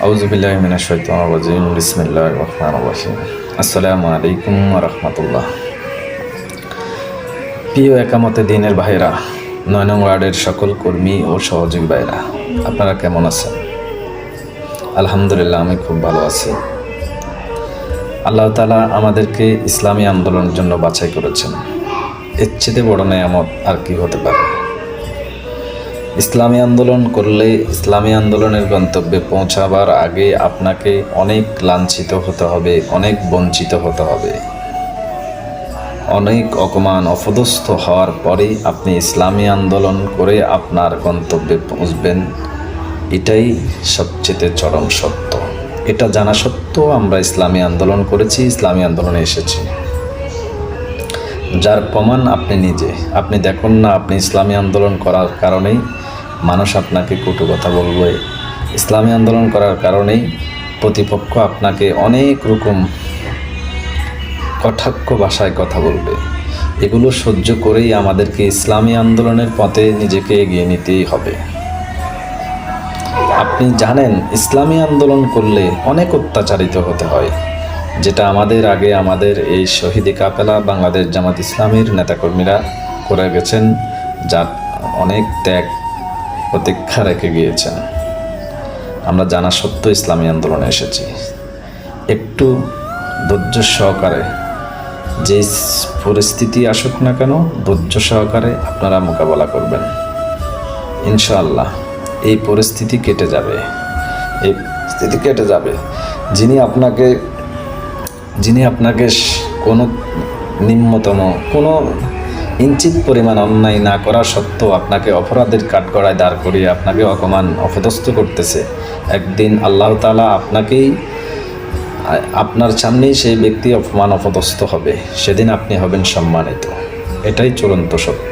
আউযুবিল্লাহি মিনাশ শাইতানির রাজিম। বিসমিল্লাহির রহমানির রহিম। আসসালামু আলাইকুম ওয়া রাহমাতুল্লাহ। প্রিয় একামতে দ্বীনের ভাইরা, ৯ নং ওয়ার্ডের সকল কর্মী ও সহযোগী ভাইরা, আপনারা কেমন আছেন? আলহামদুলিল্লাহ, আমি খুব ভালো আছি। আল্লাহ তাআলা আমাদেরকে ইসলামী আন্দোলনের জন্য বাছাই করেছেন। এর চেয়ে বড় নেয়ামত আর কি হতে পারে? ইসলামী আন্দোলন করলে ইসলামী আন্দোলনের গন্তব্যে পৌঁছাবার আগে আপনাকে অনেক লাঞ্ছিত হতে হবে, অনেক বঞ্চিত হতে হবে, অনেক অপমান অপদস্থ হওয়ার পরেই আপনি ইসলামী আন্দোলন করে আপনার গন্তব্যে পৌঁছবেন। এটাই সবচেয়ে চরম সত্য। এটা জানা সত্ত্বেও আমরা ইসলামী আন্দোলন করেছি, ইসলামী আন্দোলনে এসেছি, যার প্রমাণ আপনি নিজে। আপনি দেখুন না, আপনি ইসলামী আন্দোলন করার কারণেই মানুষ আপনাকে কটু কথা বলবে, ইসলামী আন্দোলন করার কারণেই প্রতিপক্ষ আপনাকে অনেক রকম কটাক্ষ ভাষায় কথা বলবে। এগুলো সহ্য করেই আমাদেরকে ইসলামী আন্দোলনের পথে নিজেকে এগিয়ে নিতেই হবে। আপনি জানেন, ইসলামী আন্দোলন করলে অনেক অত্যাচারিত হতে হয়, যেটা আমাদের এই শহীদ কাফেলা বাংলাদেশ জামাত ইসলামীর নেতাকর্মীরা করে গেছেন, যার অনেক ত্যাগ প্রতীক্ষা রেখে গিয়েছেন। আমরা জানা সত্ত্বেও ইসলামী আন্দোলনে এসেছি। একটু ধৈর্য সহকারে, যে পরিস্থিতি আসুক না কেন, ধৈর্য সহকারে আপনারা মোকাবেলা করবেন। ইনশাআল্লাহ এই পরিস্থিতি কেটে যাবে, এই পরিস্থিতি কেটে যাবে। যিনি আপনাকে কোনো নিম্নতম কোনো ইঞ্চিত পরিমাণ অন্যায় না করা সত্ত্বেও আপনাকে অপরাধের কাঠগড়ায় দাঁড় করিয়ে আপনাকে অপমান অপদস্থ করতেছে, একদিন আল্লাহ তাআলা আপনার সামনেই সেই ব্যক্তি অপমান অপদস্থ হবে, সেদিন আপনি হবেন সম্মানিত। এটাই চূড়ান্ত সত্য।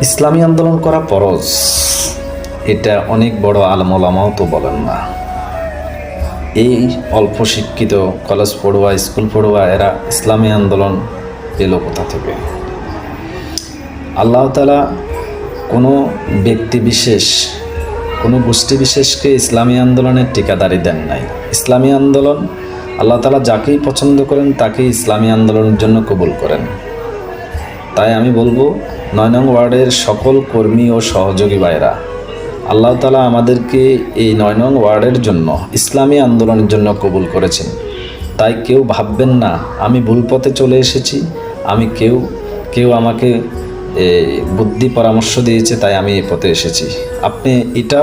ইসলামী আন্দোলন করা ফরজ, এটা অনেক বড় আলেম ওলামাও তো বলেন না। এই অল্প শিক্ষিত কলেজ পড়ুয়া, স্কুল পড়ুয়া, এরা ইসলামী আন্দোলন এলো কোথা থেকে? আল্লাহ তাআলা কোনো ব্যক্তি বিশেষ, কোনো গোষ্ঠী বিশেষকে ইসলামী আন্দোলনের ঠিকাদারি দেন নাই। ইসলামী আন্দোলন আল্লাহ তাআলা যাকেই পছন্দ করেন তাকেই ইসলামী আন্দোলনের জন্য কবুল করেন। তাই আমি বলবো, ৯ নং ওয়ার্ডের সকল কর্মী ও সহযোগী ভাইরা, আল্লাহ তাআলা আমাদেরকে এই ৯ নং ওয়ার্ডের জন্য ইসলামী আন্দোলনের জন্য কবুল করেছেন। তাই কেউ ভাববেন না আমি ভুল পথে চলে এসেছি, আমি কেউ আমাকে বুদ্ধি পরামর্শ দিয়েছে তাই আমি এই পথে এসেছি। আপনি এটা